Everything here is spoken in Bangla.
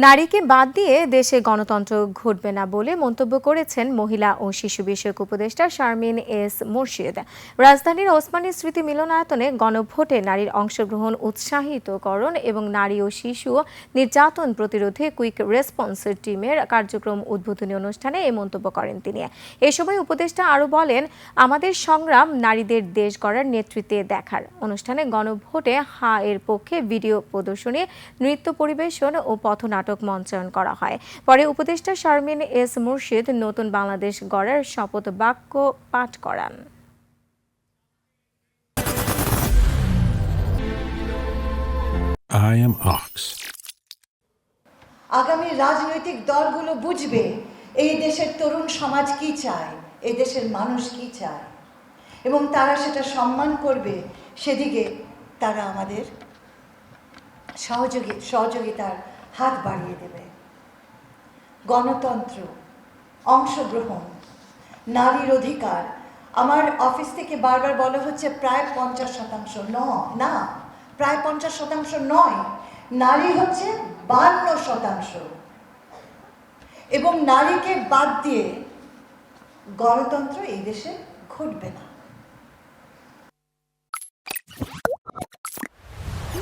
নারীকে বাদ দিয়ে দেশে গণতন্ত্র ঘটবে না বলে মন্তব্য করেছেন মহিলা ও শিশু বিষয়ক উপদেষ্টা শারমিন এস মুর্শিদ। রাজধানীর ওসমানী স্মৃতি মিলনায়তনে গণভোটে নারীর অংশগ্রহণ উৎসাহিতকরণ এবং নারী ও শিশু নির্যাতন প্রতিরোধে কুইক রেসপন্স টিমের কার্যক্রম উদ্বোধনী অনুষ্ঠানে এই মন্তব্য করেন তিনি। এ সময় উপদেষ্টা আরও বলেন, আমাদের সংগ্রাম নারীদের দেশ গড়ার নেতৃত্বে দেখার। অনুষ্ঠানে গণভোটে হা এর পক্ষে ভিডিও প্রদর্শনী, নৃত্য পরিবেশন ও পথনাটক মঞ্চায়ন করা হয়। পরে উপদেষ্টা শারমিন এস মুর্শিদ নতুন বাংলাদেশ গড়ার শপথ বাক্য পাঠ করান। I am Ox. আগামী রাজনৈতিক দলগুলো বুঝবে এই দেশের তরুণ সমাজ কি চায়, এই দেশের মানুষ কি চায়, এবং তারা সেটা সম্মান করবে। সেদিকে তারা আমাদের সহযোগিতার হাত বাড়িয়ে দেবে। গণতন্ত্র, অংশগ্রহণ, নারীর অধিকার, আমার অফিস থেকে বারবার বলা হচ্ছে প্রায় 50% না, প্রায় 50% নয়, নারী হচ্ছে 52%। এবং নারীকে বাদ দিয়ে গণতন্ত্র এই দেশে ঘটবে না।